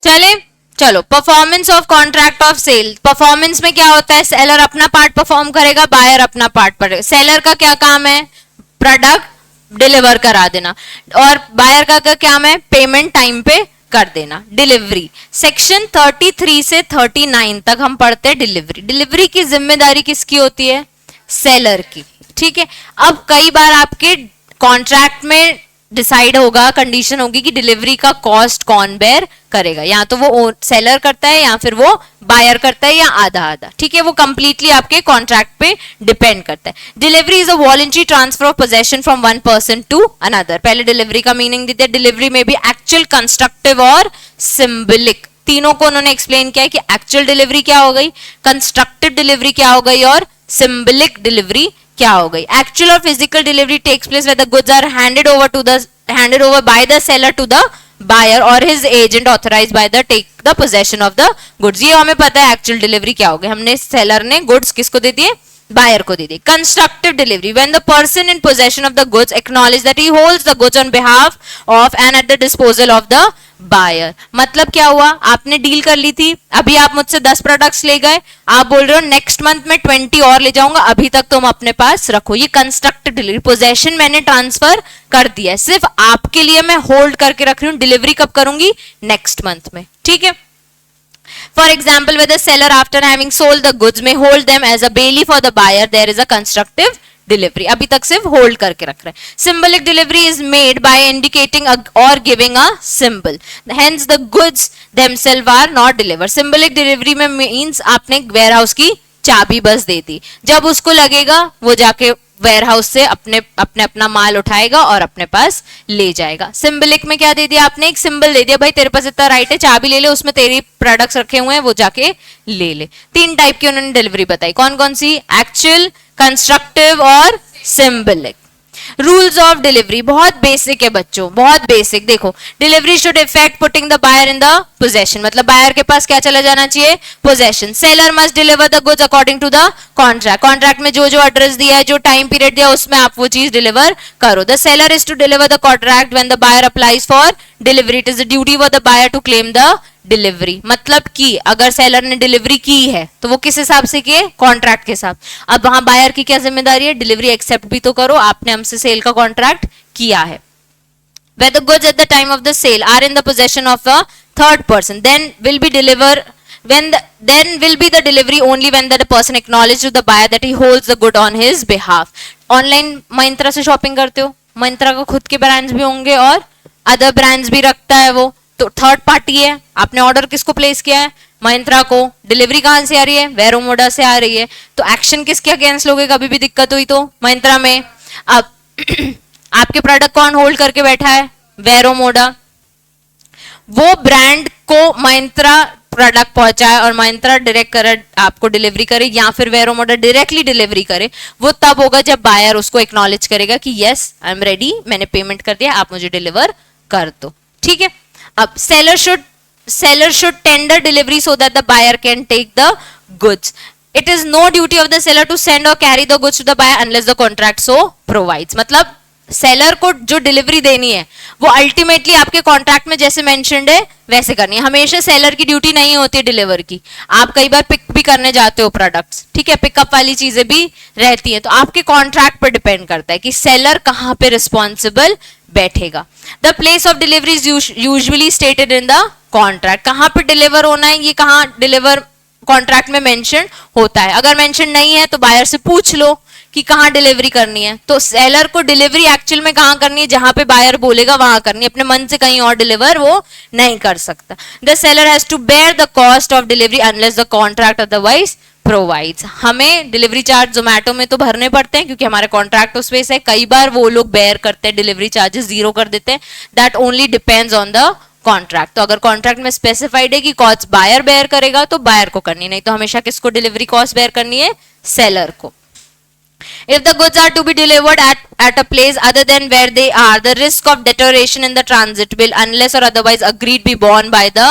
चले चलो, performance of contract of sale. Performance में क्या होता है, सेलर अपना पार्ट परफॉर्म करेगा, बायर अपना पार्ट पर। सेलर का क्या काम है, प्रोडक्ट डिलीवर करा देना, और बायर का क्या काम है, पेमेंट टाइम पे कर देना। डिलीवरी सेक्शन 33 से 39 तक हम पढ़ते हैं डिलीवरी। डिलीवरी की जिम्मेदारी किसकी होती है, सेलर की। ठीक है, अब कई बार आपके कॉन्ट्रैक्ट में डिसाइड होगा, कंडीशन होगी कि डिलीवरी का कॉस्ट कौन बेयर करेगा, या तो वो सेलर करता है या फिर वो बायर करता है, या आधा आधा। ठीक है, वो कंप्लीटली आपके कॉन्ट्रैक्ट पे डिपेंड करता है। Delivery is a voluntary transfer of possession from one person to another. पहले डिलीवरी का मीनिंग देते हैं। डिलीवरी में भी एक्चुअल, कंस्ट्रक्टिव और सिंबलिक, तीनों को उन्होंने एक्सप्लेन किया है कि एक्चुअल डिलीवरी क्या हो गई, कंस्ट्रक्टिव डिलीवरी क्या हो गई, और सिंबलिक डिलीवरी क्या हो गई। एक्चुअल और physical delivery takes place when the goods are handed over by the seller to the buyer or his agent authorized by the take the possession of the goods। ये हमें पता है actual delivery क्या हो गई, हमने seller ने goods किसको दे दिए, बायर को दे दिए। Constructive delivery when the person in possession of the goods acknowledge that he holds the goods on behalf of and at the disposal of the buyer. मतलब क्या हुआ, आपने डील कर ली थी, अभी आप मुझसे 10 प्रोडक्ट्स ले गए, आप बोल रहे हो नेक्स्ट मंथ में 20 और ले जाऊंगा, अभी तक तुम अपने पास रखो। ये कंस्ट्रक्टिव डिलीवरी, पोजेशन मैंने ट्रांसफर कर दिया है, सिर्फ आपके लिए मैं होल्ड करके रख रही हूँ। डिलीवरी कब करूंगी, नेक्स्ट मंथ में। ठीक है, for example where the seller after having sold the goods may hold them as a bailey for the buyer, there is a constructive delivery. अभी तक सिर्फ होल्ड करके रख रहे हैं। Symbolic delivery is made by indicating और giving a symbol, hence the goods themselves are not deliver. Symbolic delivery में means आपने वेयर हाउस की चाबी बस दे दी, जब उसको लगेगा वो जाके वेयर हाउस से अपना माल उठाएगा और अपने पास ले जाएगा। सिंबलिक में क्या दे दिया आपने, एक सिंबल दे दिया, भाई तेरे पास इतना राइट है, चाबी ले ले, उसमें तेरी प्रोडक्ट्स रखे हुए हैं, वो जाके ले ले। 3 टाइप की उन्होंने डिलीवरी बताई, कौन कौन सी, एक्चुअल, कंस्ट्रक्टिव और सिंबलिक। रूल्स ऑफ डिलीवरी बहुत बेसिक है बच्चों, बहुत बेसिक। देखो, delivery should effect putting the buyer in the possession, मतलब बायर के पास क्या चला जाना चाहिए, possession. Seller must deliver the goods according to the contract, contract में जो जो एड्रेस दिया है, जो टाइम पीरियड दिया, उसमें आप वो चीज डिलीवर करो। The seller is to deliver the contract when the buyer applies for delivery, it is the duty for the buyer to claim the delivery. मतलब कि अगर सेलर ने डिलीवरी की है तो वो किस हिसाब से किए, कॉन्ट्रैक्ट के साथ। अब वहां बायर की क्या जिम्मेदारी है, डिलीवरी एक्सेप्ट भी तो करो, आपने हमसे सेल का कॉन्ट्रैक्ट किया है। Where the goods at the time of the sale are in the possession of a third person, then will be the delivery only when the person acknowledges to the buyer that he holds the good on his behalf। Online Myntra से shopping करते हो, Myntra का खुद के brands भी होंगे और other brands भी रखता है वो, तो थर्ड पार्टी है। आपने ऑर्डर किसको प्लेस किया है, Myntra को। डिलीवरी कहां से आ रही है, वेरोमोडा से आ रही है, तो एक्शन किसके अगेंस्ट लोगे, कभी भी दिक्कत हुई तो Myntra में। अब आपके प्रोडक्ट कौन होल्ड करके बैठा है, वेरोमोडा। वो ब्रांड को Myntra प्रोडक्ट पहुंचाए और Myntra डायरेक्ट करे, आपको डिलीवरी करे, या फिर वेरोमोडा डायरेक्टली डिलीवरी करे, वो तब होगा जब बायर उसको एक्नॉलेज करेगा कि यस आई एम रेडी, मैंने पेमेंट कर दिया, आप मुझे डिलीवर कर दो। ठीक है, अब seller should tender delivery so that the buyer can take the goods। It is no duty of the seller to send or carry the goods to the buyer unless the contract so provides। मतलब seller को जो delivery देनी है वो ultimately आपके contract में जैसे mentioned है वैसे करनी है। हमेशा सेलर की ड्यूटी नहीं होती है डिलीवर की, आप कई बार पिक भी करने जाते हो प्रोडक्ट्स, ठीक है, पिकअप वाली चीजें भी रहती हैं, तो आपके कॉन्ट्रैक्ट पर डिपेंड करता है कि सेलर कहां पे रिस्पॉन्सिबल बैठेगा। The place of delivery is usually stated in the contract, कहां पे डिलीवर होना है ये कहां डिलीवर कॉन्ट्रैक्ट में मेंशन होता है। अगर मेंशन नहीं है तो बायर से पूछ लो कि कहां डिलीवरी करनी है, तो सेलर को डिलीवरी एक्चुअल में कहां करनी है, जहां पे बायर बोलेगा वहां करनी है, अपने मन से कहीं और डिलीवर वो नहीं कर सकता। The seller has to bear the cost of delivery unless the contract otherwise provides. हमें डिलीवरी चार्ज जोमेटो में तो भरने पड़ते हैं क्योंकि हमारे कॉन्ट्रैक्ट उस पे है, कई बार वो लोग बेयर करते हैं, डिलीवरी चार्जेस जीरो कर देते हैं, that only depends on the contract. तो अगर कॉन्ट्रैक्ट में स्पेसिफाइड है कि कॉस्ट बायर बेयर करेगा तो बायर को करनी, नहीं तो हमेशा किसको डिलीवरी कॉस्ट बेयर करनी है, सेलर को। If the goods are to be delivered at a place other than where they are, the risk of deterioration in the transit will unless or otherwise agreed be borne by the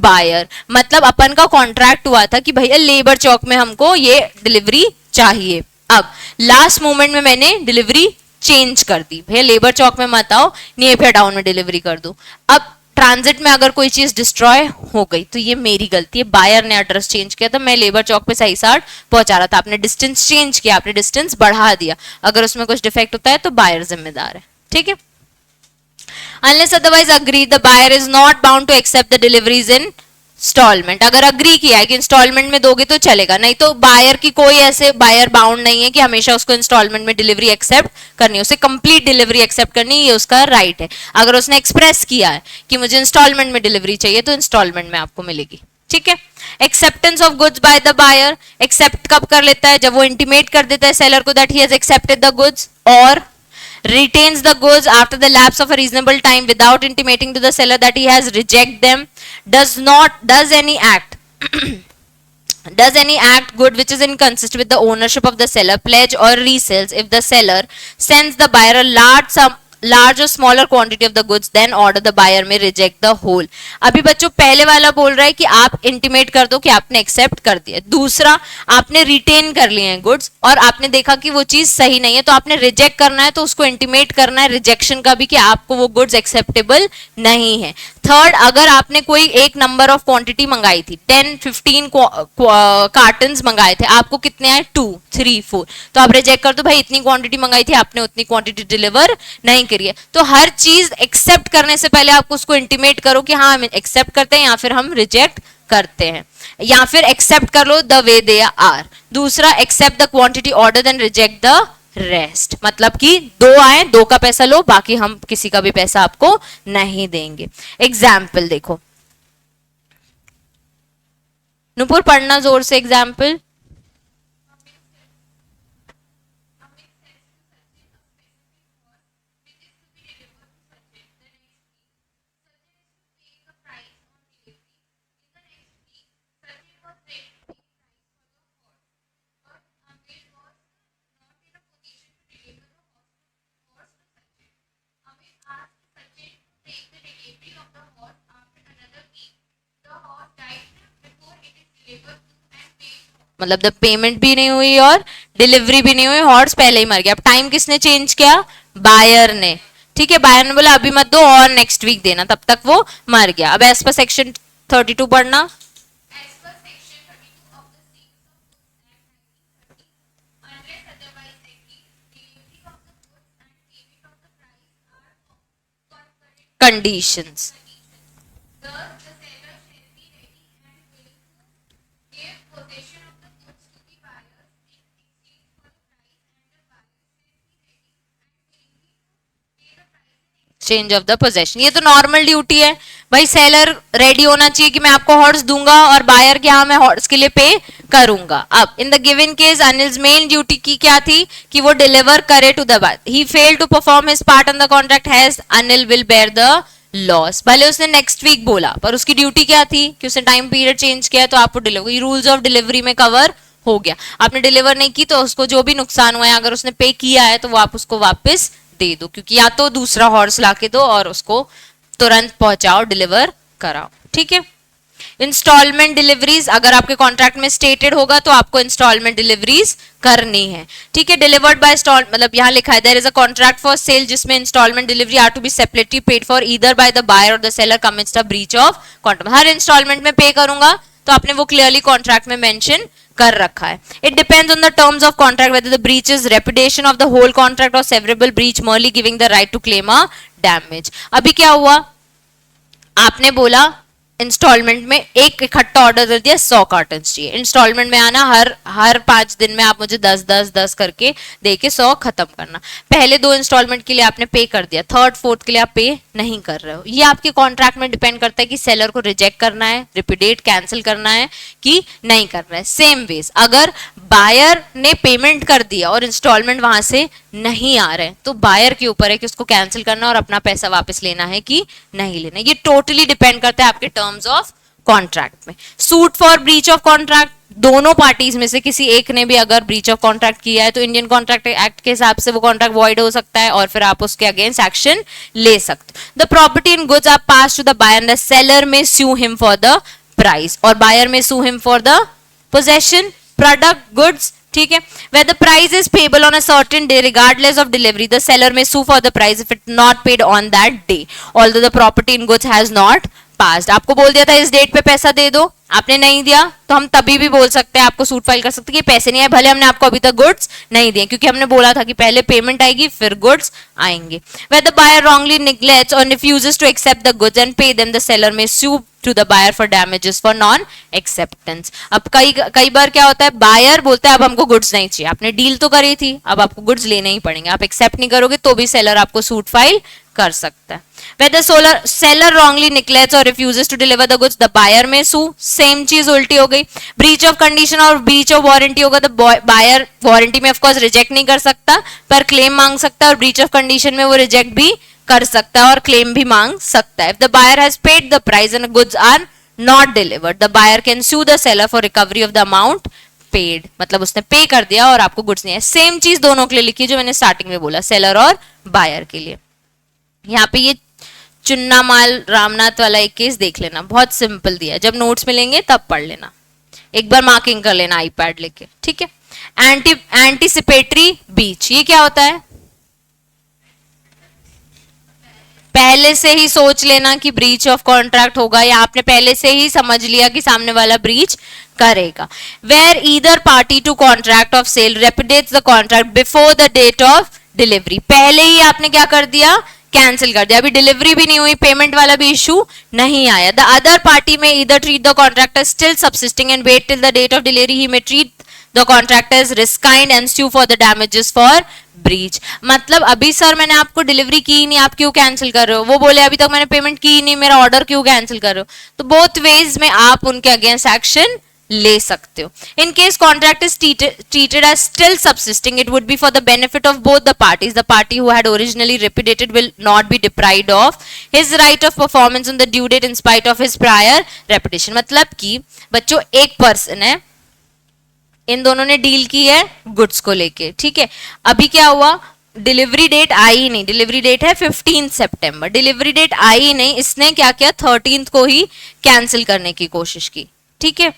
buyer। मतलब अपन का contract हुआ था कि भैया labour चौक में हमको ये delivery चाहिए, अब लास्ट मोमेंट में मैंने डिलीवरी चेंज कर दी, भैया लेबर चौक में मत आओ, नेपियर टाउन में डिलीवरी कर दो। अब ट्रांजिट में अगर कोई चीज डिस्ट्रॉय हो गई, तो ये मेरी गलती है, बायर ने एड्रेस चेंज किया था, मैं लेबर चौक पे सही साठ पहुंचा रहा था, आपने डिस्टेंस चेंज किया, आपने डिस्टेंस बढ़ा दिया, अगर उसमें कुछ डिफेक्ट होता है तो बायर जिम्मेदार है, ठीक है। Unless otherwise agreed, the buyer is not bound to accept the deliveries in instalment. अगर अग्री किया है कि इंस्टॉलमेंट में दोगे तो चलेगा, नहीं तो बायर की कोई ऐसे बायर बाउंड नहीं है कि हमेशा उसको इंस्टॉलमेंट में डिलीवरी एक्सेप्ट करनी है, उसे कंप्लीट डिलीवरी एक्सेप्ट करनी, ये उसका राइट है। अगर उसने एक्सप्रेस किया है कि मुझे इंस्टॉलमेंट में डिलीवरी चाहिए तो इंस्टॉलमेंट में आपको मिलेगी, ठीक है। Acceptance of goods by the buyer, accept कब कर लेता है, जब वो इंटीमेट कर देता है सेलर को that he has accepted the goods, और retains the goods after the lapse of a reasonable time without intimating to the seller that he has reject them, does any act does any act good which is inconsistent with the ownership of the seller, pledge or resells if the seller sends the buyer a large or smaller quantity of the goods, then order the buyer may reject the whole। अभी बच्चों पहले वाला बोल रहा है कि आप intimate कर दो कि आपने एक्सेप्ट कर दिया, दूसरा आपने रिटेन कर लिए हैं गुड्स और आपने देखा कि वो चीज सही नहीं है तो आपने रिजेक्ट करना है, तो उसको इंटीमेट करना है रिजेक्शन का भी कि आपको वो गुड्स एक्सेप्टेबल नहीं है। थर्ड, अगर आपने कोई एक नंबर ऑफ क्वांटिटी मंगाई थी, 10-15 कार्टन्स मंगाए थे, आपको कितने आए 2, 3, 4, तो आप रिजेक्ट कर दो, भाई इतनी क्वांटिटी मंगाई थी आपने उतनी क्वांटिटी डिलीवर नहीं करी है। तो हर चीज एक्सेप्ट करने से पहले आप उसको इंटीमेट करो कि हाँ हम एक्सेप्ट करते हैं या फिर हम रिजेक्ट करते हैं, या फिर एक्सेप्ट कर लो द वे दे आर। दूसरा, accept the quantity order then reject the rest, मतलब कि 2 आए 2 का पैसा लो, बाकी हम किसी का भी पैसा आपको नहीं देंगे। एग्जाम्पल देखो, नुपुर पढ़ना जोर से एग्जाम्पल। मतलब द पेमेंट भी नहीं हुई और डिलीवरी भी नहीं हुई, हॉर्स पहले ही मर गया। अब टाइम किसने चेंज किया, बायर ने, ठीक है। बायर ने बोला अभी मत दो और नेक्स्ट वीक देना, तब तक वो मर गया। अब एज पर सेक्शन 32 पढ़ना। Conditions, exchange of the possession, ये तो नॉर्मल ड्यूटी है भाई, सेलर रेडी होना चाहिए कि मैं आपको हॉर्स दूंगा और बायर के हाँ मैं हॉर्स के लिए पे करूंगा। अब in the given case Anil's main duty की क्या थी कि वो डिलीवर करे to the buyer, he fail to perform his part on the contract has Anil will bear the loss. भले उसने नेक्स्ट वीक बोला पर उसकी ड्यूटी क्या थी कि उसने टाइम पीरियड चेंज किया तो आपको डिलीवर, रूल्स ऑफ डिलीवरी में कवर हो गया। आपने डिलीवर नहीं की तो उसको जो भी नुकसान हुआ है, अगर उसने पे किया है तो वो आप उसको वापस दे दो, क्योंकि या तो दूसरा हॉर्स लाके दो और उसको तुरंत पहुंचाओ, डिलीवर कराओ, ठीक है। इंस्टॉलमेंट डिलीवरीज अगर आपके कॉन्ट्रैक्ट में स्टेटेड होगा तो आपको इंस्टॉलमेंट डिलीवरीज करनी है, ठीक है। डिलीवर्ड बाय इंस्टॉल, मतलब यहाँ लिखा है there is a contract for sale जिसमें installment delivery are to be separately paid for either by the buyer और the seller commits a breach of contract. हर इंस्टॉलमेंट में पे करूंगा तो आपने वो क्लियरली कॉन्ट्रैक्ट में मेंशन कर रखा है। It depends on the terms of contract whether the breach is repudiation of the whole contract और severable breach merely giving the right to claim a damage. अभी क्या हुआ, आपने बोला इंस्टॉलमेंट में एक इकट्ठा ऑर्डर कर दिया 100 कार्टन चाहिए, इंस्टॉलमेंट में आना हर 5 दिन में आप मुझे 10 करके दे के 100 खत्म करना। पहले 2 इंस्टॉलमेंट के लिए आपने पे कर दिया, 3rd 4th के लिए आप पे नहीं कर रहे हो। ये आपके कॉन्ट्रैक्ट में डिपेंड करता है कि सेलर को रिजेक्ट करना है, रिपीडेट कैंसिल करना है कि नहीं करना है। सेम वेज अगर बायर ने पेमेंट कर दिया और इंस्टॉलमेंट वहां से नहीं आ रहे तो बायर के ऊपर है कि उसको कैंसिल करना और अपना पैसा वापस लेना है कि नहीं लेना। ये टोटली डिपेंड करता है आपके टर्म्स ऑफ कॉन्ट्रैक्ट में। Suit for breach of contract, दोनों पार्टीज में से किसी एक ने भी अगर ब्रीच ऑफ कॉन्ट्रैक्ट किया है तो इंडियन कॉन्ट्रैक्ट एक्ट के हिसाब से वो कॉन्ट्रैक्ट वॉइड हो सकता है और फिर आप उसके अगेंस्ट एक्शन ले सकते हो। The property in goods are pass to the buyer, the seller may sue him for the price और buyer may sue him for the possession, product, goods, ठीक है। where the price is payable on a certain day regardless of delivery, the seller may sue for the price if it not paid on that day although the property in goods has not past, आपको बोल दिया था इस date पे पैसा दे दो, आपने नहीं दिया, तो हम तभी भी बोल सकते हैं, आपको सूट फाइल कर सकते हैं कि पैसे नहीं आए, भले हमने आपको अभी तक गुड्स नहीं दिए, क्योंकि हमने बोला था कि पहले पेमेंट आएगी फिर गुड्स आएंगे. Where the buyer wrongly neglects or refuses to accept the goods and pay them, the seller may sue to the buyer for damages for non acceptance. अब कई बार क्या होता है, बायर बोलता है अब हमको गुड्स नहीं चाहिए, आपने डील तो करी थी, अब आपको गुड्स लेने ही पड़ेंगे, आप एक्सेप्ट नहीं करोगे तो भी सेलर आपको सूट फाइल कर सकता है. Where the seller wrongly neglects or refuses to deliver the goods, the buyer may sue. Same चीज उल्टी हो गई. ब्रीच ऑफ कंडीशन और ब्रीच ऑफ वारंटी होगा तो बायर वारंटी में ऑफ कोर्स रिजेक्ट नहीं कर सकता, पर क्लेम मांग सकता है, और ब्रीच ऑफ कंडीशन में वो रिजेक्ट भी कर सकता है और क्लेम भी मांग सकता है. If the buyer has paid the price and the goods are not delivered, the buyer can sue the seller for recovery of the amount paid. मतलब उसने पे कर दिया और आपको गुड्स नहीं है. सेम चीज दोनों के लिए लिखी जो मैंने स्टार्टिंग में बोला, सेलर और बायर के लिए. यहाँ पे ये चुन्ना माल रामनाथ वाला एक केस देख लेना, बहुत सिंपल दिया है, जब नोट्स मिलेंगे तब पढ़ लेना, एक बार मार्किंग कर लेना आईपैड लेके, ठीक है. एंटीसिपेटरी बीच, ये क्या होता है, पहले से ही सोच लेना कि ब्रीच ऑफ कॉन्ट्रैक्ट होगा, या आपने पहले से ही समझ लिया कि सामने वाला ब्रीच करेगा. Where either party to contract of sale repudiates the contract before the date of delivery, पहले ही आपने क्या कर दिया, कैंसिल कर दिया, अभी डिलीवरी भी नहीं हुई, पेमेंट वाला भी इशू नहीं आया. The other party may either treat the contractor still subsisting and wait till the date of delivery, he may treat the contractor as rescinded and sue for the damages for breach. मतलब अभी sir मैंने आपको delivery की नहीं, आप क्यों cancel कर रहे हो, वो बोले अभी तक मैंने पेमेंट की नहीं, मेरा ऑर्डर क्यों कैंसिल कर रहे हो, तो बोथ वेज में आप उनके अगेंस्ट एक्शन ले सकते हो. In case contract is treated as still subsisting, it would be for the benefit of both the parties. The party who had originally repudiated will not be deprived of his right of performance on the due date in spite of his prior repudiation. मतलब कि बच्चों एक person है, इन दोनों ने deal की है goods को लेके, ठीक है. अभी क्या हुआ, डिलीवरी डेट आई नहीं, डिलीवरी डेट है 15 सितंबर, डिलीवरी डेट आई नहीं, इसने क्या किया 13 को ही कैंसिल करने की कोशिश की, ठीक है.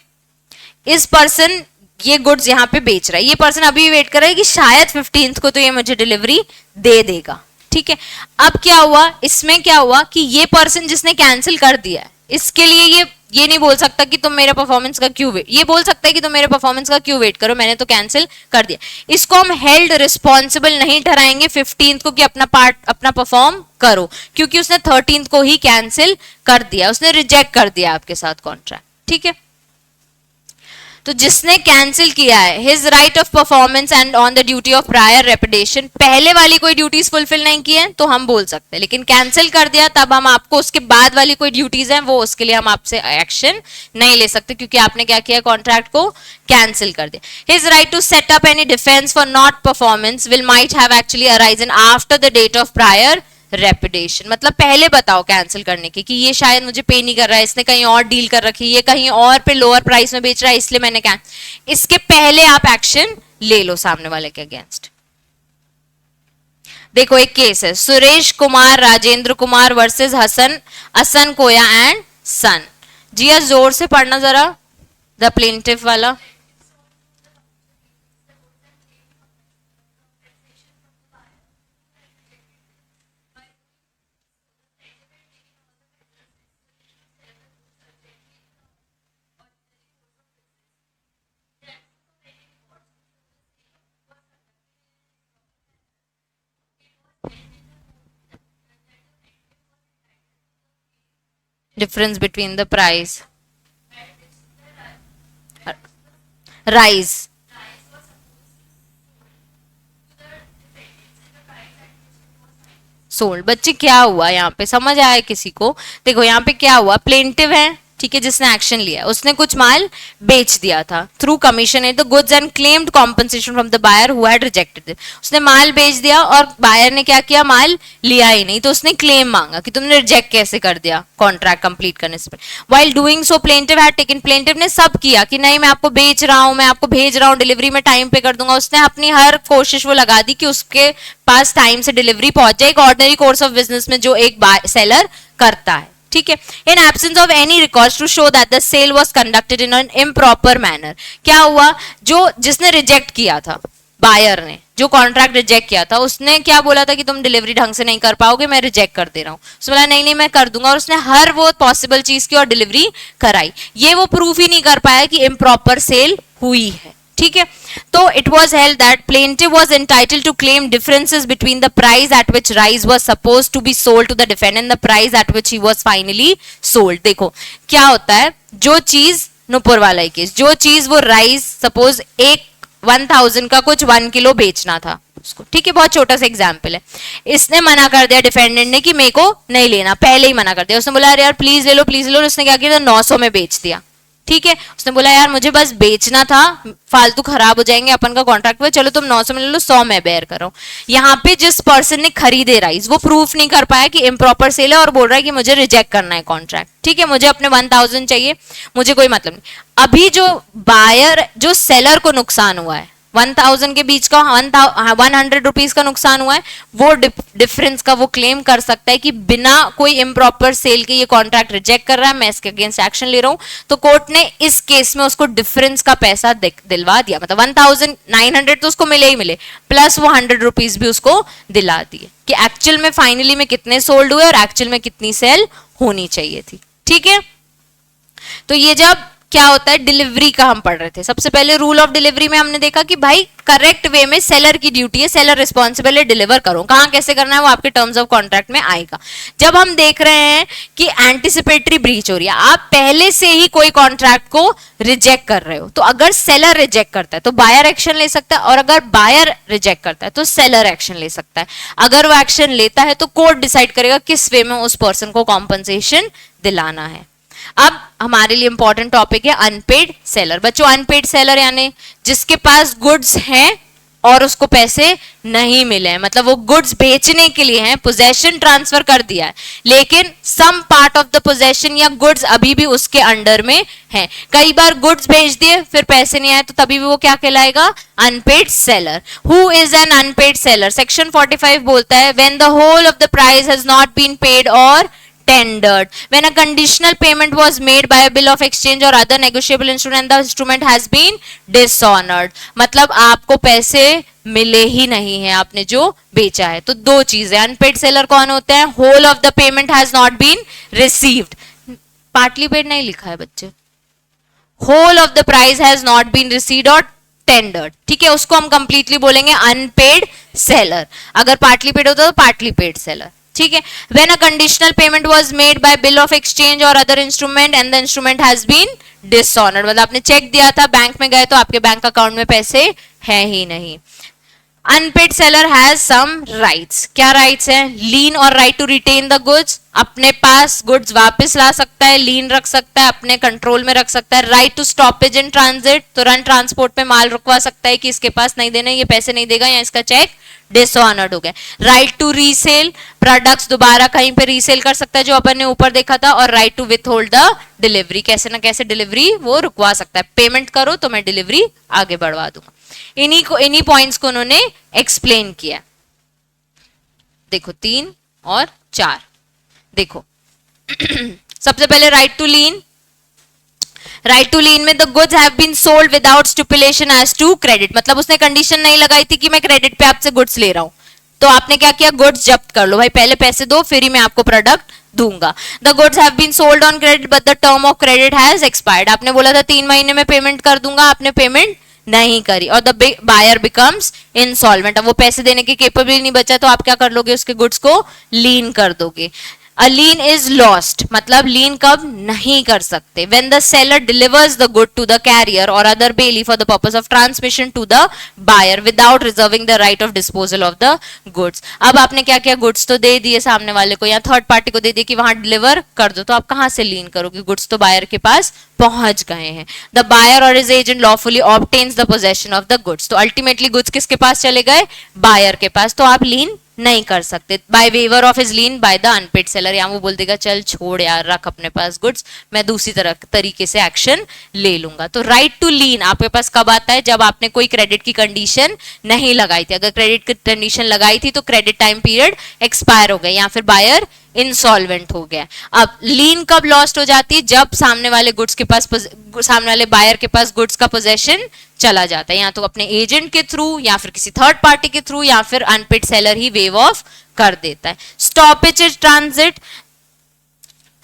इस पर्सन ये गुड्स यहाँ पे बेच रहा है, ये पर्सन अभी वेट कर रहा है कि शायद 15 को तो ये मुझे डिलीवरी दे देगा, ठीक है. अब क्या हुआ, इसमें क्या हुआ कि ये पर्सन जिसने कैंसिल कर दिया है, इसके लिए ये नहीं बोल सकता कि तुम मेरे परफॉर्मेंस का क्यों वेट, ये बोल सकता है कि तुम मेरे परफॉर्मेंस का क्यों वेट करो, मैंने तो कैंसिल कर दिया. इसको हम हेल्ड रिस्पॉन्सिबल नहीं ठहराएंगे 15 को कि अपना पार्ट अपना परफॉर्म करो, क्योंकि उसने 13 को ही कैंसिल कर दिया, उसने रिजेक्ट कर दिया आपके साथ कॉन्ट्रैक्ट, ठीक है. तो जिसने कैंसिल किया है, his right of performance and on the duty of prior reputation, पहले वाली कोई ड्यूटीज फुलफिल नहीं की है तो हम बोल सकते हैं, लेकिन कैंसिल कर दिया तब हम आपको उसके बाद वाली कोई ड्यूटीज हैं वो उसके लिए हम आपसे एक्शन नहीं ले सकते, क्योंकि आपने क्या किया, कॉन्ट्रैक्ट को कैंसिल कर दिया. His right to set up any defence for not performance will might have actually arisen after the date of prior reputation. मतलब पहले बताओ कैंसिल करने की कि ये शायद मुझे पे नहीं कर रहा है, इसने कहीं और डील कर रखी है, ये कहीं और पे लोअर प्राइस में बेच रहा है, इसलिए मैंने इसके पहले आप एक्शन ले लो सामने वाले के अगेंस्ट. देखो एक केस है, Suresh Kumar Rajendra Kumar versus Hasan Koya and son. जी जोर से पढ़ना जरा द प्लेंटिफ वाला. Difference between the price rise. Sold. बच्चे क्या हुआ यहाँ पे, समझ आया किसी को? देखो यहाँ पे क्या हुआ, प्लेंटिव है, ठीक है, जिसने एक्शन लिया, उसने कुछ माल बेच दिया था through commission the goods and claimed compensation from the buyer who had rejected it. उसने माल बेच दिया और बायर ने क्या किया, माल लिया ही नहीं, तो उसने क्लेम मांगा कि तुमने रिजेक्ट कैसे कर दिया कॉन्ट्रैक्ट कंप्लीट करने से. While doing so plaintiff had taken, plaintiff ने सब किया कि नहीं मैं आपको बेच रहा हूं, मैं आपको भेज रहा हूं, डिलीवरी में टाइम पे कर दूंगा. उसने अपनी हर कोशिश वो लगा दी कि उसके पास टाइम से डिलीवरी पहुंच जाए, एक ऑर्डिनरी कोर्स ऑफ बिजनेस में जो एक सेलर करता है, ठीक है. In absence of any records to show that the sale was conducted in an improper manner. क्या हुआ, जो जिसने रिजेक्ट किया था बायर ने जो कॉन्ट्रैक्ट रिजेक्ट किया था, उसने क्या बोला था कि तुम डिलीवरी ढंग से नहीं कर पाओगे, मैं रिजेक्ट कर दे रहा हूँ। उसने बोला नहीं नहीं मैं कर दूंगा, और उसने हर वो पॉसिबल चीज की और डिलीवरी कराई। ये वो प्रूफ ही नहीं कर पाया कि इम्प्रॉपर सेल हुई है, ठीक है। तो it was held that plaintiff was entitled to claim differences between the price at which rice was suppose to be sold to the defendant the price at which he was finally sold. देखो क्या होता है, जो चीज नुपुर वाला case, जो चीज वो राइस सपोज एक 1000 का कुछ 1 किलो बेचना था उसको, ठीक है, बहुत छोटा सा एग्जाम्पल है। इसने मना कर दिया डिफेंडेंट ने कि मेरे को नहीं लेना, पहले ही मना कर दिया। उसने बोला यार प्लीज ले लो प्लीज ले लो, उसने क्या किया 900 में बेच दिया, ठीक है। उसने बोला यार मुझे बस बेचना था, फालतू खराब हो जाएंगे अपन का कॉन्ट्रैक्ट में, चलो तुम 900 में ले लो, 100 में बेयर करो। यहाँ पे जिस पर्सन ने खरीदे राइस वो प्रूफ नहीं कर पाया कि इम्प्रॉपर सेल है और बोल रहा है कि मुझे रिजेक्ट करना है कॉन्ट्रैक्ट, ठीक है, मुझे अपने 1000 चाहिए, मुझे कोई मतलब नहीं। अभी जो बायर, जो सेलर को नुकसान हुआ है 1000 के बीच का 100 रुपीज का नुकसान हुआ है, वो डिफरेंस का वो क्लेम कर सकता है कि बिना कोई इम्प्रॉपर सेल के ये कॉन्ट्रैक्ट रिजेक्ट कर रहा है, मैं इसके अगेंस्ट एक्शन ले रहा हूं। तो कोर्ट ने इस केस में उसको डिफरेंस का पैसा दिलवा दिया, मतलब 1900 तो उसको मिले ही मिले, प्लस वो 100 रुपीज भी उसको दिला दिए कि एक्चुअल में फाइनली में कितने सोल्ड हुए और एक्चुअल में कितनी सेल होनी चाहिए थी, ठीक है। तो ये जब क्या होता है, डिलीवरी का हम पढ़ रहे थे, सबसे पहले रूल ऑफ डिलीवरी में हमने देखा कि भाई करेक्ट वे में सेलर की ड्यूटी है, सेलर रिस्पॉन्सिबल है डिलीवर करो, कहां कैसे करना है वो आपके टर्म्स ऑफ कॉन्ट्रैक्ट में आएगा। जब हम देख रहे हैं कि एंटिसिपेटरी ब्रीच हो रही है, आप पहले से ही कोई कॉन्ट्रैक्ट को रिजेक्ट कर रहे हो, तो अगर सेलर रिजेक्ट करता है तो बायर एक्शन ले सकता है, और अगर बायर रिजेक्ट करता है तो सेलर एक्शन ले सकता है। अगर वो एक्शन लेता है तो कोर्ट डिसाइड करेगा किस वे में उस पर्सन को कॉम्पनसेशन दिलाना है। अब हमारे लिए इंपॉर्टेंट टॉपिक है अनपेड सेलर। बच्चों अनपेड सेलर यानी जिसके पास गुड्स हैं और उसको पैसे नहीं मिले हैं, मतलब वो गुड्स बेचने के लिए हैं, पोजेशन ट्रांसफर कर दिया है लेकिन some part of the possession या गुड्स अभी भी उसके अंडर में है। कई बार गुड्स भेज दिए फिर पैसे नहीं आए, तो तभी भी वो क्या कहलाएगा, unpaid seller. Who is an unpaid seller? Section 45 बोलता है when the whole of the price has not been paid और tendered, when a conditional payment was made by a bill of exchange or other negotiable instrument, the instrument has been dishonored, मतलब आपको पैसे मिले ही नहीं है आपने जो बेचा है। तो दो चीजें, अनपेड सेलर कौन होते हैं, whole of the payment has not been received, partly paid नहीं लिखा है बच्चे, whole of the price has not been received और टेंडर्ड, ठीक है, उसको हम कंप्लीटली बोलेंगे अनपेड सेलर। अगर पार्टली पेड होता तो पार्टली पेड सेलर, ठीक है। When a conditional payment was made by bill of exchange or other instrument and the instrument has been dishonored, मतलब आपने चेक दिया था, बैंक में गए तो आपके बैंक अकाउंट में पैसे हैं ही नहीं। Unpaid seller has some rights, क्या राइट्स हैं, लीन और right to retain the goods, अपने पास गुड्स वापस ला सकता है, लीन रख सकता है, अपने कंट्रोल में रख सकता है, right to stoppage in transit, तुरंत ट्रांसपोर्ट पे माल रुकवा सकता है कि इसके पास नहीं देना, ये पैसे नहीं देगा या इसका चेक डिसऑनर्ड हो गया। राइट टू रीसेल, प्रोडक्ट्स दोबारा कहीं पे रीसेल कर सकता है जो अपन ने ऊपर देखा था, और right to withhold the delivery, कैसे ना कैसे डिलीवरी वो रुकवा सकता है, पेमेंट करो तो मैं डिलीवरी आगे बढ़वा दूंगा। इन्हीं पॉइंट्स को उन्होंने एक्सप्लेन किया। देखो 3 और 4, देखो सबसे पहले right to lien, right to lien में the goods have been sold without stipulation as to credit, मतलब उसने कंडीशन नहीं लगाई थी कि मैं क्रेडिट पे आपसे गुड्स ले रहा हूं, तो आपने क्या किया, गुड्स जब्त कर लो भाई, पहले पैसे दो फिर ही मैं आपको प्रोडक्ट दूंगा। The goods have been sold on credit but the term of credit has expired, आपने बोला था 3 महीने में पेमेंट कर दूंगा, आपने पेमेंट नहीं करी और द बायर बिकम्स इंसॉल्वेंट, अब वो पैसे देने के केपेबल नहीं बचा तो आप क्या कर लोगे, उसके गुड्स को लीन कर दोगे। A lien is lost, मतलब लीन कब नहीं कर सकते, when the seller delivers the good to the carrier or other bailey for the purpose of transmission to the buyer without reserving the right of disposal of the goods। अब आपने क्या किया, goods तो दे दिए सामने वाले को या थर्ड पार्टी को दे दिए कि वहां डिलीवर कर दो, तो आप कहां से लीन करोगे, गुड्स तो बायर के पास पहुंच गए हैं। द बायर और his agent lawfully obtains the possession of the goods, तो अल्टीमेटली गुड्स किसके पास चले गए, बायर के पास, तो आप लीन नहीं कर सकते। By waiver of his lien by the unpaid seller, या वो बोल देगा चल छोड़ यार रख अपने पास गुड्स, मैं दूसरी तरह तरीके से एक्शन ले लूंगा। तो राइट टू लीन आपके पास कब आता है, जब आपने कोई क्रेडिट की कंडीशन नहीं लगाई थी, अगर क्रेडिट की कंडीशन लगाई थी तो क्रेडिट टाइम पीरियड एक्सपायर हो गया या फिर बायर इंसॉल्वेंट हो गया। अब लीन कब लॉस्ट हो जाती है? जब सामने वाले गुड्स के पास, सामने वाले बायर के पास गुड्स का पोजेशन चला जाता है, या तो अपने एजेंट के थ्रू या फिर किसी थर्ड पार्टी के थ्रू या फिर अनपेड सेलर ही वेव ऑफ कर देता है। Stoppage in transit,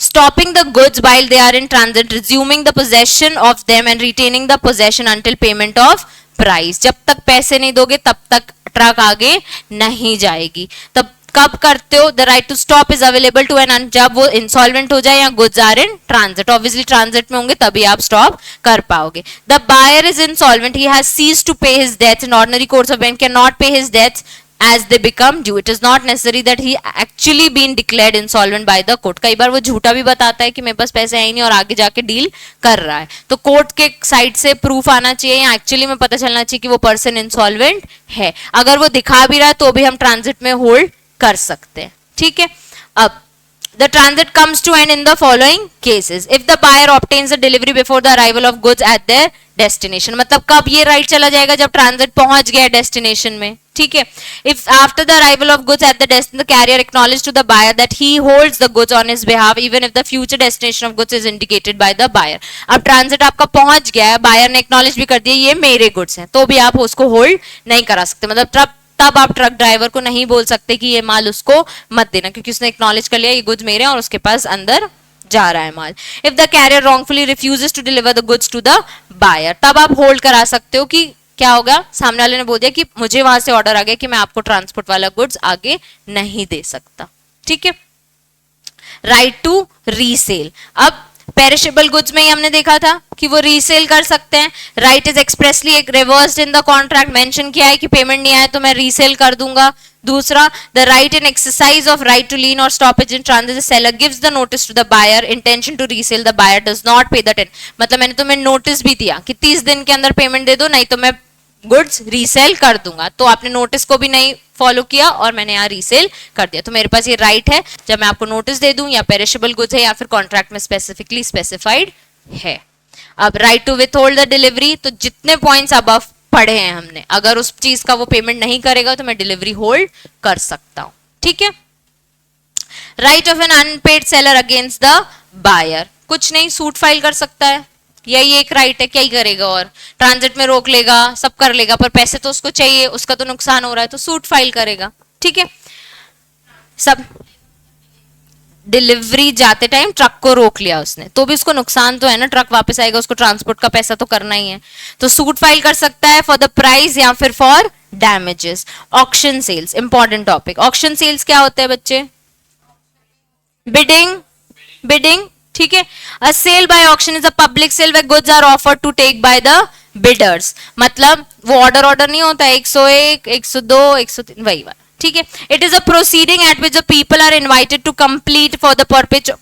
stopping the goods while they are in transit, resuming the possession of them and retaining the possession until payment of price। जब तक पैसे नहीं दोगे तब तक ट्रक आगे नहीं जाएगी। तब कब करते हो? The right to stop is available to an, जब वो इंसॉल्वेंट हो जाए या goods are in transit. Obviously transit में होंगे तभी आप स्टॉप कर पाओगे। The buyer is insolvent, he has ceased to pay his debts in ordinary course of bank, can not pay his debts as they become due. It is not necessary that he actually been declared insolvent by the court। कई बार वो झूठा भी बताता है कि मेरे पास पैसे है नहीं और आगे जाके डील कर रहा है, तो कोर्ट के साइड से प्रूफ आना चाहिए या एक्चुअली में पता चलना चाहिए कि वो पर्सन इंसॉल्वेंट है। अगर वो दिखा भी रहा है तो भी हम ट्रांजिट में होल्ड कर सकते हैं, ठीक है। अब the transit comes to end in the following cases: if the buyer obtains the delivery before the arrival of goods at their destination, मतलब कब ये राइट चला जाएगा? जब ट्रांजिट पहुंच गया डेस्टिनेशन में, ठीक है। If after the arrival of goods at the destination, the carrier acknowledges to the buyer that he holds the goods on his behalf even if the future destination of goods is indicated by the buyer। अब transit आपका पहुंच गया है, buyer ने acknowledge भी कर दिया ये मेरे गुड्स हैं, तो भी आप उसको होल्ड नहीं करा सकते। मतलब तब आप ट्रक ड्राइवर को नहीं बोल सकते कि ये माल उसको मत देना, क्योंकि उसने एक्नॉलेज कर लिया ये गुड्स मेरे हैं और उसके पास अंदर जा रहा है माल। If the carrier wrongfully refuses to deliver the goods to the buyer, तब आप होल्ड करा सकते हो कि क्या होगा? सामने वाले ने बोल दिया कि मुझे वहां से ऑर्डर आ गया कि मैं आपको ट्रांसपोर्ट वाला गुड्स आगे नहीं दे सकता, ठीक है। राइट टू रीसेल, अब पेरिशेबल गुड्स में ही हमने देखा था कि वो रीसेल कर सकते हैं। राइट इज एक्सप्रेसली एक reversed in the contract, mention किया है कि पेमेंट नहीं आया तो मैं रीसेल कर दूंगा। दूसरा, the right in exercise of right to lien और stoppage in transit, the seller gives the notice to the buyer intention to resell, the buyer does not pay the 10, मतलब मैंने तुम्हें नोटिस भी दिया कि 30 दिन के अंदर पेमेंट दे दो नहीं तो मैं गुड्स रीसेल कर दूंगा, तो आपने नोटिस को भी नहीं फॉलो किया और मैंने यहाँ रीसेल कर दिया। तो मेरे पास ये राइट है जब मैं आपको नोटिस दे दूं या पेरिशेबल गुड्स है या फिर कॉन्ट्रैक्ट में स्पेसिफिकली स्पेसिफाइड है। अब right to withhold the delivery, तो जितने पॉइंट्स अबव पढ़े हैं हमने, अगर उस चीज का वो पेमेंट नहीं करेगा तो मैं डिलीवरी होल्ड कर सकता हूं, ठीक है। Right of an unpaid seller against the buyer, कुछ नहीं, सूट फाइल कर सकता है, यही एक राइट है, क्या ही करेगा और ट्रांजिट में रोक लेगा, सब कर लेगा, पर पैसे तो उसको चाहिए, उसका तो नुकसान हो रहा है तो सूट फाइल करेगा, ठीक है। सब डिलीवरी जाते टाइम ट्रक को रोक लिया उसने तो भी उसको नुकसान तो है ना, ट्रक वापस आएगा, उसको ट्रांसपोर्ट का पैसा तो करना ही है, तो सूट फाइल कर सकता है फॉर द प्राइस या फिर for damages. Auction sales, important topic. Auction sales क्या होते हैं बच्चे? बिडिंग, ठीक है। A sale by auction is a public sale where goods are offered to take by the bidders, मतलब वो ऑर्डर नहीं होता 101, 102, 103 वही बात, ठीक है। It is a proceeding at which the people are invited to complete for the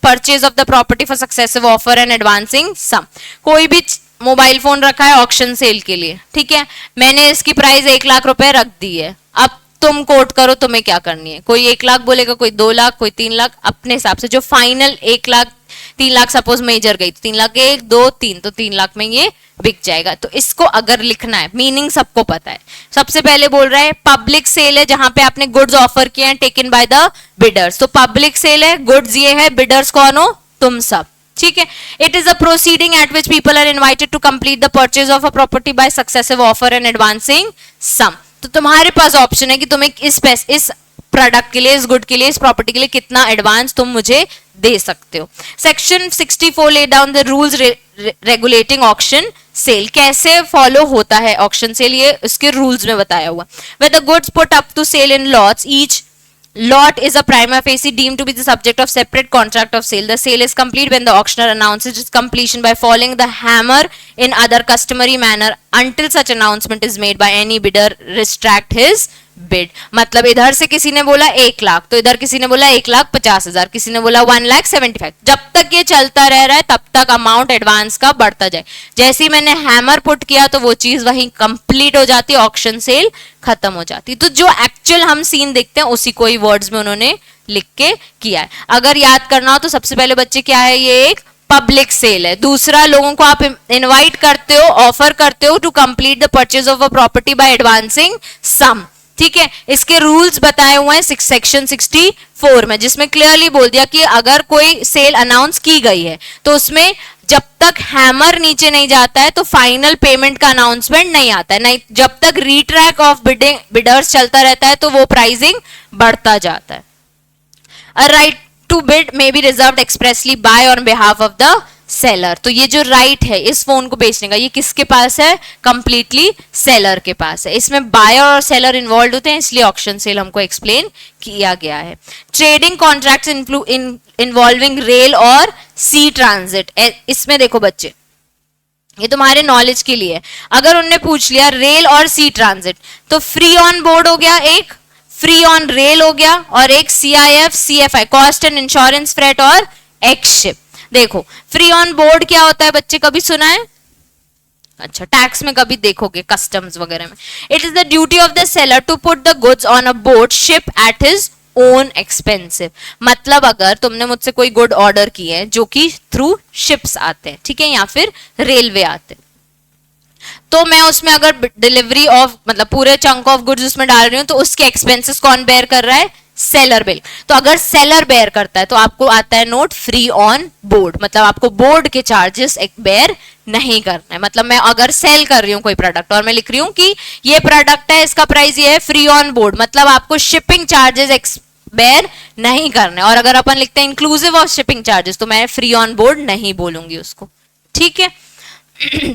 purchase of the property for successive offer and advancing sum. कोई भी मोबाइल फोन रखा है ऑक्शन सेल के लिए, ठीक है, मैंने इसकी प्राइस 1 लाख रुपए रख दी है, अब तुम कोट करो तुम्हें क्या करनी है। कोई 1 लाख बोलेगा, कोई 2 लाख, कोई 3 लाख, अपने हिसाब से जो फाइनल 1 लाख 3 लाख सपोज मेजर गई तो 3 लाख 1 2 3, तो 3 लाख में ये बिक जाएगा। तो इसको अगर लिखना है, मीनिंग सबको पता है। सबसे पहले बोल रहा है पब्लिक सेल है जहां पे आपने गुड्स ऑफर किए हैं टेकन बाय द बिडर्स, तो पब्लिक सेल है, गुड्स ये है, बिडर्स कौन हो? तुम सब, ठीक है। It is a proceeding at which people are invited to complete the purchase of a property by successive offer and advancing sum. तो तुम्हारे पास ऑप्शन है कि तुम्हें इस प्रोडक्ट के लिए, इस गुड के लिए, इस प्रॉपर्टी के लिए कितना एडवांस तुम मुझे दे सकते हो। Section 64 lay down the rules regulating auction sale, कैसे फॉलो होता है ऑक्शन सेल, ये इसके रूल्स में बताया हुआ। Where the goods put up to sale in lots, each lot is a prima facie deemed to be the subject of separate contract of sale. The sale is complete when the auctioneer announces its completion by following the hammer in other customary manner until such announcement is made by any bidder retract his bid। मतलब इधर से किसी ने बोला 1 लाख तो इधर किसी ने बोला 1,50,000, किसी ने बोला 1,75,000, जब तक ये चलता रह रहा है तब तक अमाउंट एडवांस का बढ़ता जाए। जैसे ही मैंने हैमर पुट किया तो वो चीज वहीं कंप्लीट हो जाती है, ऑक्शन सेल खत्म हो जाती। तो जो एक्चुअल हम सीन देखते हैं उसी को ही वर्ड्स में उन्होंने लिख के किया है। अगर याद करना हो तो सबसे पहले बच्चे क्या है, ये एक पब्लिक सेल है। दूसरा, लोगों को आप इनवाइट करते हो, ऑफर करते हो to complete the purchase of a property by advancing sum, ठीक है, इसके रूल्स बताए हुए हैं सेक्शन 64 में, जिसमें क्लियरली बोल दिया कि अगर कोई सेल अनाउंस की गई है तो उसमें जब तक हैमर नीचे नहीं जाता है तो फाइनल पेमेंट का अनाउंसमेंट नहीं आता है, नहीं जब तक रीट्रैक ऑफ बिडर्स चलता रहता है तो वो प्राइसिंग बढ़ता जाता है। A right to bid may be reserved expressly by on behalf of the seller. तो ये जो राइट है इस फोन को बेचने का, ये किसके पास है? कंप्लीटली सेलर के पास है। इसमें बायर और सेलर इन्वॉल्व होते हैं, इसलिए ऑक्शन सेल हमको एक्सप्लेन किया गया है। ट्रेडिंग कॉन्ट्रैक्ट्स इन्वॉल्विंग रेल और सी ट्रांजिट, इसमें देखो बच्चे ये तुम्हारे नॉलेज के लिए, अगर उनने पूछ लिया रेल और सी ट्रांजिट तो फ्री ऑन बोर्ड हो गया एक, फ्री ऑन रेल हो गया, और एक CIF CFI cost and insurance freight और एक्स शिप। देखो फ्री ऑन बोर्ड क्या होता है बच्चे, कभी सुना है? अच्छा, टैक्स में कभी देखोगे, कस्टम्स वगैरह में। It is the duty of the seller to put the goods on a boat ship at his own expensive. मतलब अगर तुमने मुझसे कोई गुड ऑर्डर की है जो कि थ्रू शिप्स आते हैं, ठीक है, या फिर रेलवे आते हैं, तो मैं उसमें अगर डिलीवरी ऑफ मतलब पूरे चंक ऑफ गुड्स उसमें डाल रही हूं तो उसके एक्सपेंसेस कौन बेयर कर रहा है? Seller bill. तो अगर सेलर बेयर करता है तो आपको आता है नोट फ्री ऑन बोर्ड, मतलब आपको बोर्ड के चार्जेस बेयर नहीं करना है। मतलब मैं अगर सेल कर रही हूं कोई प्रोडक्ट और मैं लिख रही हूं कि ये प्रोडक्ट है, इसका प्राइस ये है, फ्री ऑन बोर्ड, मतलब आपको शिपिंग चार्जेस बेयर नहीं करने। और अगर अपन लिखते हैं इंक्लूसिव ऑफ शिपिंग चार्जेस तो मैं फ्री ऑन बोर्ड नहीं बोलूंगी उसको, ठीक है।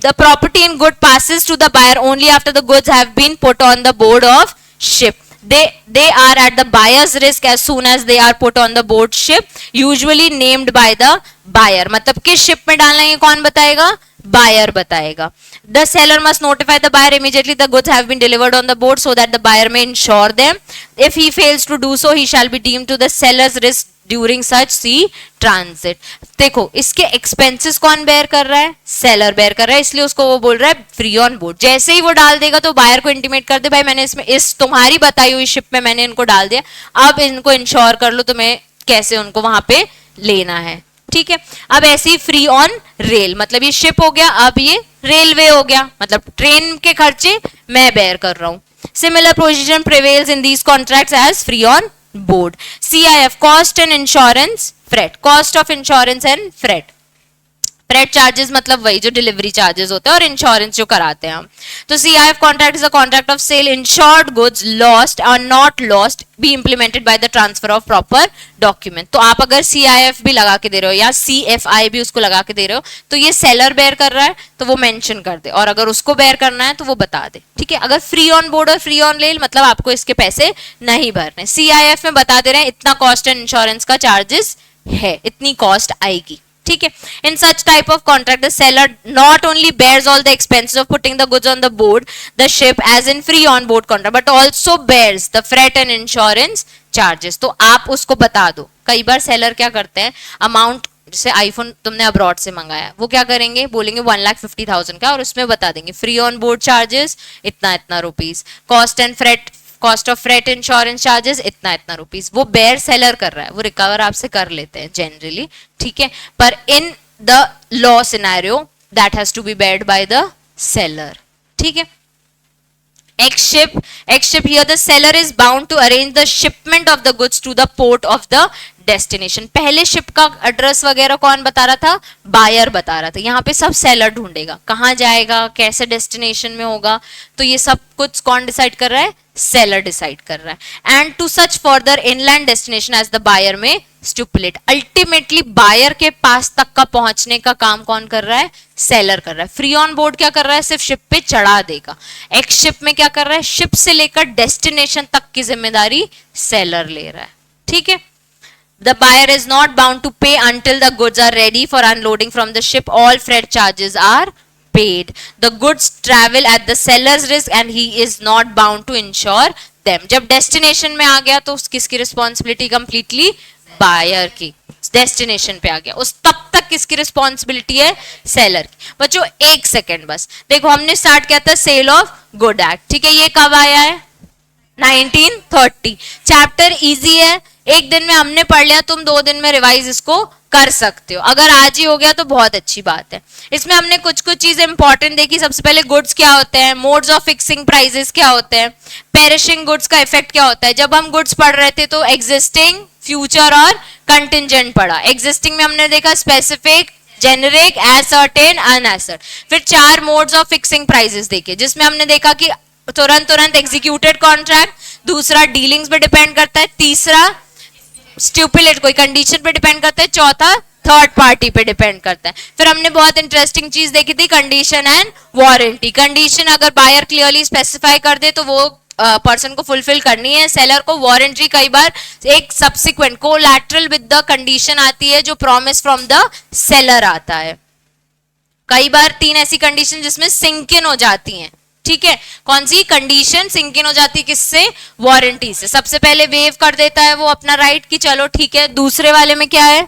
The property in good passes to the buyer only after the goods have been put on the board of ship. They are at the buyer's risk as soon as they are put on the board ship, usually named by the buyer. मतलब किस ship में डालना है ये कौन बताएगा? Buyer बताएगा। The seller must notify the buyer immediately the goods have been delivered on the board so that the buyer may insure them. If he fails to do so, he shall be deemed to the seller's risk during such sea transit. देखो इसके expenses कौन bear कर रहा है? Seller bear कर रहा है, इसलिए उसको वो बोल रहा है फ्री ऑन बोर्ड। जैसे ही वो डाल देगा तो बायर को इंटीमेट कर दे, भाई मैंने इसमें इस तुम्हारी बताई हुई शिप में मैंने इनको डाल दिया, अब इनको इंश्योर कर लो, तुम्हें कैसे उनको वहां पे लेना है, ठीक है। अब ऐसे ही फ्री ऑन रेल, मतलब ये शिप हो गया, अब ये रेलवे हो गया, मतलब ट्रेन के खर्चे मैं बेयर कर रहा हूं। Similar provision prevails in these contracts as free on board. CIF cost and insurance freight, cost of insurance and freight. Freight charges मतलब वही जो डिलीवरी चार्जेस होते हैं और इंश्योरेंस जो कराते हैं हम। तो CIF contract is a contract of sale insured goods lost और not lost be implemented by the transfer of proper document. तो आप अगर CIF भी लगा के दे रहे हो या CFI भी उसको लगा के दे रहे हो तो ये सेलर बेयर कर रहा है तो वो मेंशन कर दे, और अगर उसको बेयर करना है तो वो बता दे, ठीक है। अगर फ्री ऑन बोर्ड और फ्री ऑन रेल मतलब आपको इसके पैसे नहीं भरने। CIF में बता दे रहे हैं इतना कॉस्ट एंड इंश्योरेंस का चार्जेस है, इतनी कॉस्ट आएगी, ठीक है। In such type of contract the seller not only bears all the expenses of putting the goods on the board the ship as in free on board contract but also bears the freight and insurance charges. तो आप उसको बता दो। कई बार seller क्या करते हैं, amount जैसे आईफोन तुमने अब्रॉड से मंगाया, वो क्या करेंगे, बोलेंगे 1,50,000 का, और उसमें बता देंगे फ्री ऑन बोर्ड चार्जेस इतना इतना rupees, cost and freight, cost of freight insurance charges इतना इतना रुपीस। वो बेयर सेलर कर रहा है, वो रिकवर आपसे कर लेते हैं जनरली, ठीक है। पर in the law scenario that has to be beared by the seller, ठीक है। Ex ship here the seller is bound to arrange the shipment of the goods to the port of the destination। पहले ship का address वगैरह कौन बता रहा था? Buyer बता रहा था। यहाँ पे सब सेलर ढूंढेगा, कहाँ जाएगा, कैसे डेस्टिनेशन में होगा, तो ये सब कुछ कौन डिसाइड कर रहा है? सेलर डिसाइड कर रहा है। And to such further inland destination as the buyer may stipulate. Ultimately buyer के पास तक का पहुंचने का काम कौन कर रहा है? सेलर कर रहा है। फ्री ऑन बोर्ड क्या कर रहा है? सिर्फ शिप पे चढ़ा देगा। एक्स शिप में क्या कर रहा है? शिप से लेकर डेस्टिनेशन तक की जिम्मेदारी सेलर ले रहा है, ठीक है। The buyer is not bound to pay until the goods are ready for unloading from the ship. All freight charges are paid. The goods travel at the seller's risk and he is not bound to insure them. जब destination में आ गया तो किसकी responsibility? Completely buyer की। Destination पे आ गया उस तब तक किसकी रिस्पॉन्सिबिलिटी है? सेलर की। बच्चों एक सेकेंड बस देखो, हमने स्टार्ट किया था सेल ऑफ गुड एक्ट, ठीक है। ये कब आया है? 1930। चैप्टर इजी है, एक दिन में हमने पढ़ लिया, तुम 2 दिन में रिवाइज इसको कर सकते हो। अगर आज ही हो गया तो बहुत अच्छी बात है। इसमें हमने कुछ कुछ चीजें इंपॉर्टेंट देखी। सबसे पहले गुड्स क्या होते हैं, मोड्स ऑफ फिक्सिंग प्राइसेस क्या होते हैं, पेरिशिंग गुड्स का इफेक्ट क्या होता है? जब हम गुड्स पढ़ रहे थे तो एग्जिस्टिंग, फ्यूचर और कंटिंजेंट पढ़ा। एग्जिस्टिंग में हमने देखा स्पेसिफिक, जेनेरिक, असर्टेन, अनअसर्ट। फिर 4 मोड्स ऑफ फिक्सिंग प्राइसेस देखे, जिसमें हमने देखा कि तुरंत तुरंत एग्जीक्यूटेड कॉन्ट्रैक्ट, दूसरा डीलिंग्स पे डिपेंड करता है, तीसरा स्टिपुलेट कोई कंडीशन पे डिपेंड करता है, चौथा थर्ड पार्टी पे डिपेंड करता है। फिर हमने बहुत इंटरेस्टिंग चीज देखी थी, कंडीशन एंड वारंटी। कंडीशन अगर बायर क्लियरली स्पेसिफाई कर दे तो वो पर्सन को फुलफिल करनी है। सेलर को वारंटी कई बार एक subsequent collateral with the condition आती है, जो प्रॉमिस फ्रॉम द सेलर आता है। कई बार 3 ऐसी कंडीशन जिसमें सिंक इन हो जाती हैं, ठीक है। कौन सी कंडीशन सिंक इन हो जाती है? किससे? वारंटी से। सबसे पहले वेव कर देता है वो अपना राइट कि चलो ठीक है। दूसरे वाले में क्या है?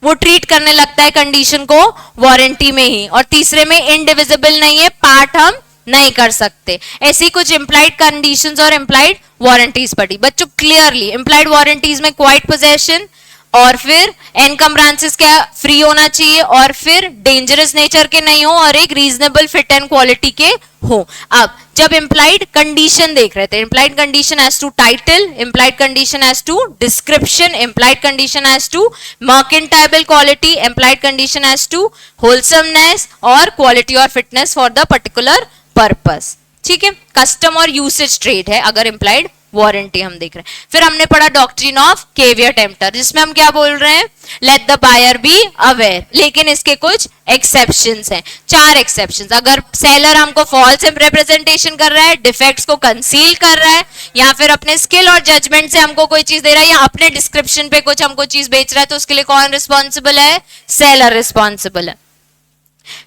वो ट्रीट करने लगता है कंडीशन को वारंटी में ही। और तीसरे में इनडिविजिबल नहीं है, पार्ट हम नहीं कर सकते। ऐसी कुछ इंप्लाइड कंडीशंस और इंप्लाइड वारंटीज पढ़ी बच्चों क्लियरली। इंप्लाइड वारंटीज में क्वाइट पोजेशन, और फिर एनकम्ब्रांसेस क्या फ्री होना चाहिए, और फिर डेंजरस नेचर के नहीं हो, और एक रीजनेबल फिट एंड क्वालिटी के हो। अब जब इंप्लाइड कंडीशन देख रहे थे, implied condition as to title, implied condition as to description, implied condition as to merchantable quality, implied condition as to wholesomeness और क्वालिटी और fitness for the particular purpose, ठीक है। कस्टम और यूसेज ट्रेड है अगर इंप्लाइड वारंटी हम देख रहे हैं। फिर हमने पढ़ा डॉक्ट्रिन ऑफ केवियर टेम्पटर, जिसमें हम क्या बोल रहे हैं? Let the buyer be aware, लेकिन इसके कुछ एक्सेप्शंस हैं, 4 एक्सेप्शंस। अगर सेलर हमको फॉल्स रिप्रेजेंटेशन कर रहा है, डिफेक्ट्स को कंसील कर रहा है, या फिर अपने स्किल और जजमेंट से हमको कोई चीज दे रहा है, या अपने डिस्क्रिप्शन पे कुछ हमको चीज बेच रहा है, तो उसके लिए कौन रिस्पॉन्सिबल है? सेलर रिस्पॉन्सिबल है।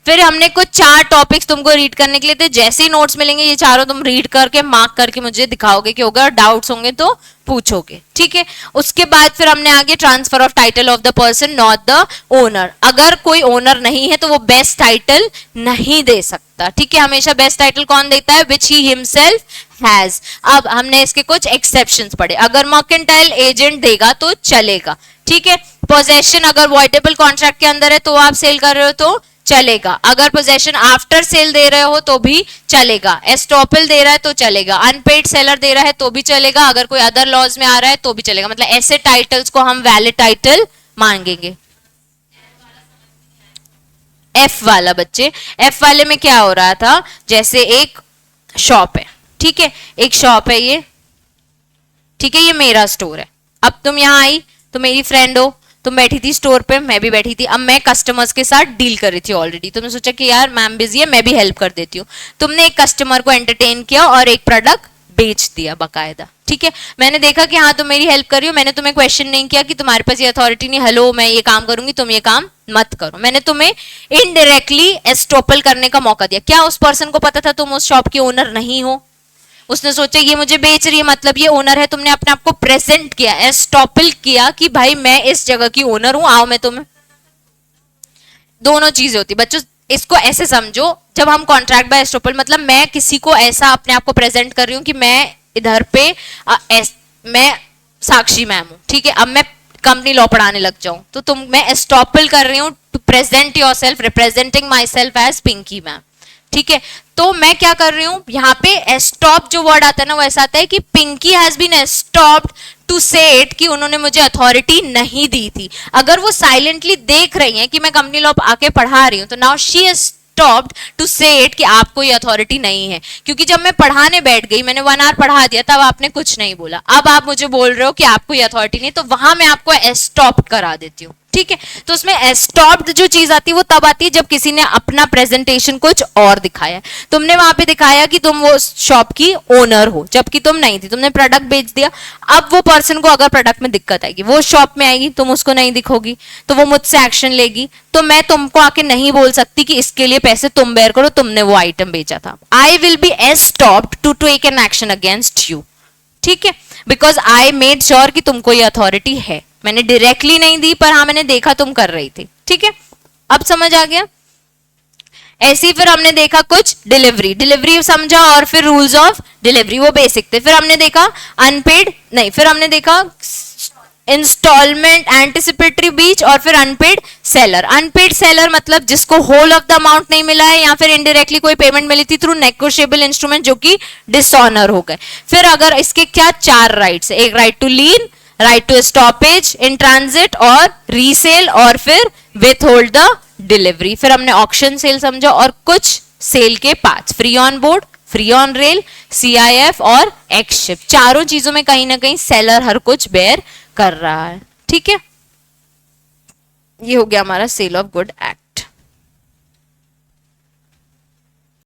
फिर हमने कुछ 4 टॉपिक्स तुमको रीड करने के लिए थे। जैसे ही नोट्स मिलेंगे ये चारों तुम रीड करके मार्क करके मुझे दिखाओगे कि होगा, डाउट्स होंगे तो पूछोगे, ठीक है। उसके बाद फिर हमने आगे transfer of title of the person not the owner. अगर कोई ओनर नहीं है तो वो बेस्ट टाइटल नहीं दे सकता, ठीक है। हमेशा बेस्ट टाइटल कौन देता है? विच ही हिमसेल्फ हैज। अब हमने इसके कुछ एक्सेप्शंस पढ़े। अगर मर्केंटाइल एजेंट देगा तो चलेगा, ठीक है। पोजेशन अगर वॉइडेबल कॉन्ट्रैक्ट के अंदर है तो आप सेल कर रहे हो तो चलेगा। अगर पोजेशन आफ्टर सेल दे रहे हो तो भी चलेगा। एस्टॉपल दे रहा है तो चलेगा। अनपेड सेलर दे रहा है तो भी चलेगा। अगर कोई अदर लॉज में आ रहा है तो भी चलेगा। मतलब ऐसे टाइटल्स को हम वैलिड टाइटल मांगेंगे। एफ वाला बच्चे, एफ वाले में क्या हो रहा था? जैसे एक शॉप है, ठीक है, एक शॉप है ये, ठीक है, ये मेरा स्टोर है। अब तुम यहां आई तो मेरी फ्रेंड हो, तुम बैठी थी स्टोर पे, मैं भी बैठी थी। अब मैं कस्टमर्स के साथ डील कर रही थी ऑलरेडी। तुमने सोचा कि यार मैम बिजी है, मैं भी हेल्प कर देती हूँ। तुमने एक कस्टमर को एंटरटेन किया और एक प्रोडक्ट बेच दिया बकायदा, ठीक है। मैंने देखा कि हाँ तुम मेरी हेल्प कर रही हो, मैंने तुम्हें क्वेश्चन नहीं किया कि तुम्हारे पास ये अथॉरिटी नहीं, हेलो मैं ये काम करूंगी तुम ये काम मत करो। मैंने तुम्हें इनडायरेक्टली एस्टॉपल करने का मौका दिया। क्या उस पर्सन को पता था तुम उस शॉप की ओनर नहीं हो? उसने सोचा ये मुझे बेच रही है मतलब ये ओनर है। तुमने अपने आप को प्रेजेंट किया, एस्टॉपल किया कि भाई मैं इस जगह की ओनर हूं, आओ मैं तुम्हें। दोनों चीजें होती बच्चों, इसको ऐसे समझो। जब हम कॉन्ट्रैक्ट बाय एस्टॉपल मतलब मैं किसी को ऐसा अपने आप को प्रेजेंट कर रही हूँ कि मैं इधर पे मैं साक्षी मैम हूँ, ठीक है। अब मैं कंपनी लॉ पढ़ाने लग जाऊं तो मैं एस्टॉपल कर रही हूँ to present yourself, representing myself as Pinky ma'am, ठीक है। तो मैं क्या कर रही हूं यहाँ पे? एस्टॉप जो वर्ड आता है ना वो ऐसा आता है कि Pinky has been एस्टॉप्ड to say it, कि उन्होंने मुझे अथॉरिटी नहीं दी थी। अगर वो साइलेंटली देख रही हैं कि मैं कंपनी लॉ आके पढ़ा रही हूं तो now she is stopped to say it कि आपको ये अथॉरिटी नहीं है। क्योंकि जब मैं पढ़ाने बैठ गई, मैंने 1 आवर पढ़ा दिया, तब आपने कुछ नहीं बोला। अब आप मुझे बोल रहे हो कि आपको ये अथॉरिटी नहीं, तो वहां मैं आपको एस्टॉप करा देती हूँ, ठीक है। तो उसमें एस्टॉप्ड जो चीज आती है वो तब आती है जब किसी ने अपना प्रेजेंटेशन कुछ और दिखाया। तुमने वहां पे दिखाया कि तुम वो शॉप की ओनर हो जबकि तुम नहीं थी, तुमने प्रोडक्ट बेच दिया। अब वो पर्सन को अगर प्रोडक्ट में दिक्कत आएगी, वो शॉप में आएगी, तुम उसको नहीं दिखोगी तो वो मुझसे एक्शन लेगी। तो मैं तुमको आके नहीं बोल सकती कि इसके लिए पैसे तुम बेयर करो, तुमने वो आइटम बेचा था। I will be estopped to take an action against you, ठीक है, बिकॉज आई मेड श्योर कि तुमको ये अथॉरिटी है। मैंने डायरेक्टली नहीं दी पर हाँ मैंने देखा तुम कर रही थी, ठीक है। अब समझ आ गया? ऐसी फिर हमने देखा कुछ डिलीवरी समझा, और फिर रूल्स ऑफ डिलीवरी वो बेसिक थे। फिर हमने देखा अनपेड नहीं, फिर हमने देखा इंस्टॉलमेंट, एंटिसिपेटरी ब्रीच और फिर अनपेड सेलर। अनपेड सेलर मतलब जिसको होल ऑफ द अमाउंट नहीं मिला है या फिर इनडायरेक्टली कोई पेमेंट मिली थी थ्रू नेगोशिएबल इंस्ट्रूमेंट जो कि डिसऑनर हो गए। फिर अगर इसके क्या 4 राइट्स है, एक right to lien, right to stoppage in transit और रीसेल और फिर विथ होल्ड द डिलीवरी। फिर हमने ऑक्शन सेल समझा और कुछ सेल के parts, free on board, free on rail, CIF और एक्स शिप, चारों चीजों में कहीं ना कहीं सेलर हर कुछ बेयर कर रहा है। ठीक है, ये हो गया हमारा सेल ऑफ गुड एक्ट।